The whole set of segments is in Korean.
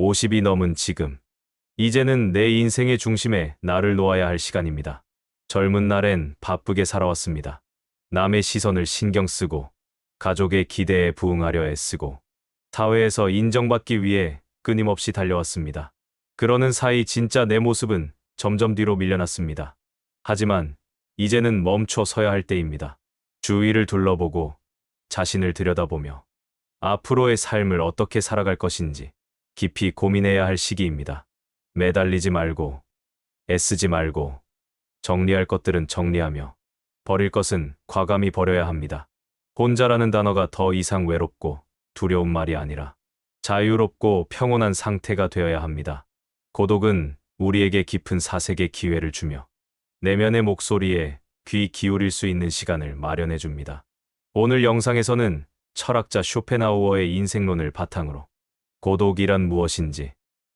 50이 넘은 지금, 이제는 내 인생의 중심에 나를 놓아야 할 시간입니다. 젊은 날엔 바쁘게 살아왔습니다. 남의 시선을 신경 쓰고, 가족의 기대에 부응하려 애쓰고, 사회에서 인정받기 위해 끊임없이 달려왔습니다. 그러는 사이 진짜 내 모습은 점점 뒤로 밀려났습니다. 하지만 이제는 멈춰 서야 할 때입니다. 주위를 둘러보고 자신을 들여다보며 앞으로의 삶을 어떻게 살아갈 것인지 깊이 고민해야 할 시기입니다. 매달리지 말고, 애쓰지 말고, 정리할 것들은 정리하며, 버릴 것은 과감히 버려야 합니다. 혼자라는 단어가 더 이상 외롭고 두려운 말이 아니라 자유롭고 평온한 상태가 되어야 합니다. 고독은 우리에게 깊은 사색의 기회를 주며 내면의 목소리에 귀 기울일 수 있는 시간을 마련해 줍니다. 오늘 영상에서는 철학자 쇼펜하우어의 인생론을 바탕으로 고독이란 무엇인지,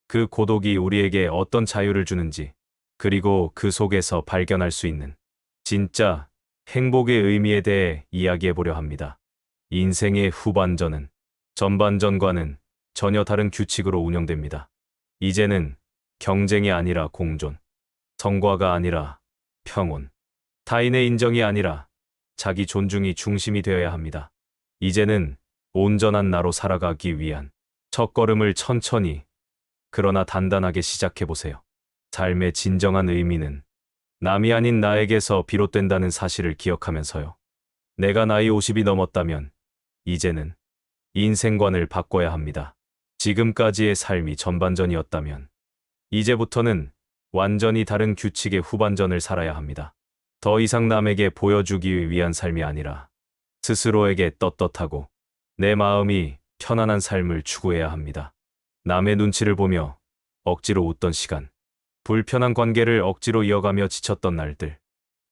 그 고독이 우리에게 어떤 자유를 주는지, 그리고 그 속에서 발견할 수 있는 진짜 행복의 의미에 대해 이야기해 보려 합니다. 인생의 후반전은 전반전과는 전혀 다른 규칙으로 운영됩니다. 이제는 경쟁이 아니라 공존, 성과가 아니라 평온, 타인의 인정이 아니라 자기 존중이 중심이 되어야 합니다. 이제는 온전한 나로 살아가기 위한 첫걸음을 천천히, 그러나 단단하게 시작해 보세요. 삶의 진정한 의미는 남이 아닌 나에게서 비롯된다는 사실을 기억하면서요. 내가 나이 50이 넘었다면 이제는 인생관을 바꿔야 합니다. 지금까지의 삶이 전반전이었다면 이제부터는 완전히 다른 규칙의 후반전을 살아야 합니다. 더 이상 남에게 보여주기 위한 삶이 아니라 스스로에게 떳떳하고 내 마음이 편안한 삶을 추구해야 합니다. 남의 눈치를 보며 억지로 웃던 시간, 불편한 관계를 억지로 이어가며 지쳤던 날들,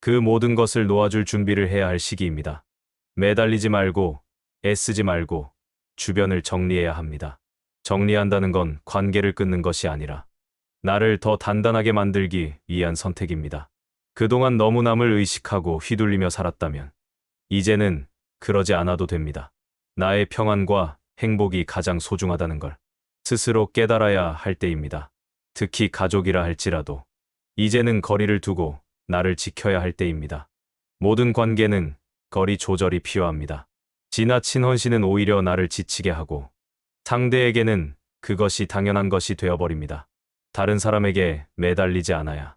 그 모든 것을 놓아줄 준비를 해야 할 시기입니다. 매달리지 말고, 애쓰지 말고, 주변을 정리해야 합니다. 정리한다는 건 관계를 끊는 것이 아니라 나를 더 단단하게 만들기 위한 선택입니다. 그동안 너무 남을 의식하고 휘둘리며 살았다면 이제는 그러지 않아도 됩니다. 나의 평안과 행복이 가장 소중하다는 걸 스스로 깨달아야 할 때입니다. 특히 가족이라 할지라도 이제는 거리를 두고 나를 지켜야 할 때입니다. 모든 관계는 거리 조절이 필요합니다. 지나친 헌신은 오히려 나를 지치게 하고 상대에게는 그것이 당연한 것이 되어버립니다. 다른 사람에게 매달리지 않아야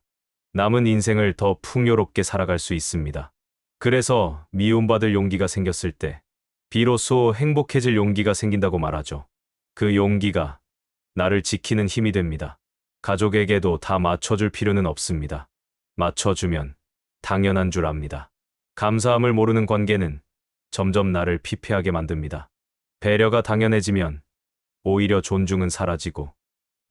남은 인생을 더 풍요롭게 살아갈 수 있습니다. 그래서 미움받을 용기가 생겼을 때 비로소 행복해질 용기가 생긴다고 말하죠. 그 용기가 나를 지키는 힘이 됩니다. 가족에게도 다 맞춰줄 필요는 없습니다. 맞춰주면 당연한 줄 압니다. 감사함을 모르는 관계는 점점 나를 피폐하게 만듭니다. 배려가 당연해지면 오히려 존중은 사라지고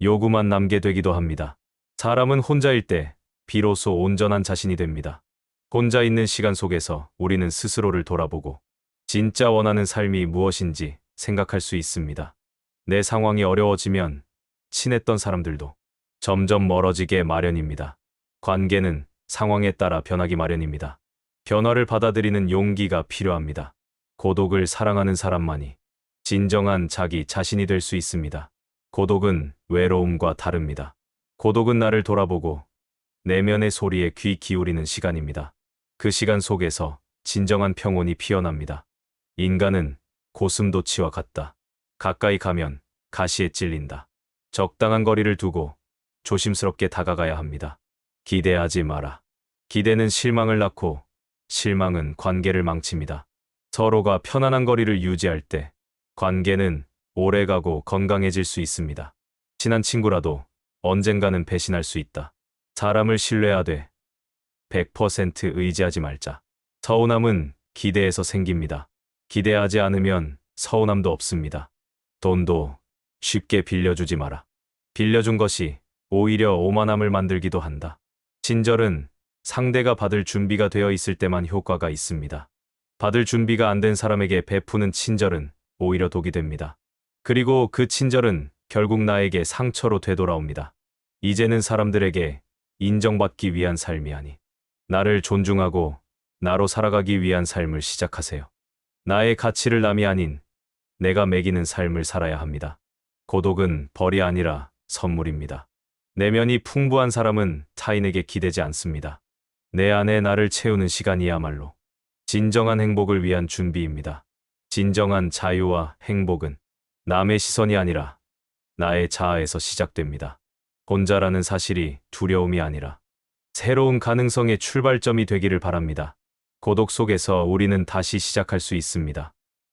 요구만 남게 되기도 합니다. 사람은 혼자일 때 비로소 온전한 자신이 됩니다. 혼자 있는 시간 속에서 우리는 스스로를 돌아보고 진짜 원하는 삶이 무엇인지 생각할 수 있습니다. 내 상황이 어려워지면 친했던 사람들도 점점 멀어지게 마련입니다. 관계는 상황에 따라 변하기 마련입니다. 변화를 받아들이는 용기가 필요합니다. 고독을 사랑하는 사람만이 진정한 자기 자신이 될 수 있습니다. 고독은 외로움과 다릅니다. 고독은 나를 돌아보고 내면의 소리에 귀 기울이는 시간입니다. 그 시간 속에서 진정한 평온이 피어납니다. 인간은 고슴도치와 같다. 가까이 가면 가시에 찔린다. 적당한 거리를 두고 조심스럽게 다가가야 합니다. 기대하지 마라. 기대는 실망을 낳고 실망은 관계를 망칩니다. 서로가 편안한 거리를 유지할 때 관계는 오래가고 건강해질 수 있습니다. 친한 친구라도 언젠가는 배신할 수 있다. 사람을 신뢰하되 100% 의지하지 말자. 서운함은 기대에서 생깁니다. 기대하지 않으면 서운함도 없습니다. 돈도 쉽게 빌려주지 마라. 빌려준 것이 오히려 오만함을 만들기도 한다. 친절은 상대가 받을 준비가 되어 있을 때만 효과가 있습니다. 받을 준비가 안 된 사람에게 베푸는 친절은 오히려 독이 됩니다. 그리고 그 친절은 결국 나에게 상처로 되돌아옵니다. 이제는 사람들에게 인정받기 위한 삶이 아니, 나를 존중하고 나로 살아가기 위한 삶을 시작하세요. 나의 가치를 남이 아닌 내가 매기는 삶을 살아야 합니다. 고독은 벌이 아니라 선물입니다. 내면이 풍부한 사람은 타인에게 기대지 않습니다. 내 안에 나를 채우는 시간이야말로 진정한 행복을 위한 준비입니다. 진정한 자유와 행복은 남의 시선이 아니라 나의 자아에서 시작됩니다. 혼자라는 사실이 두려움이 아니라 새로운 가능성의 출발점이 되기를 바랍니다. 고독 속에서 우리는 다시 시작할 수 있습니다.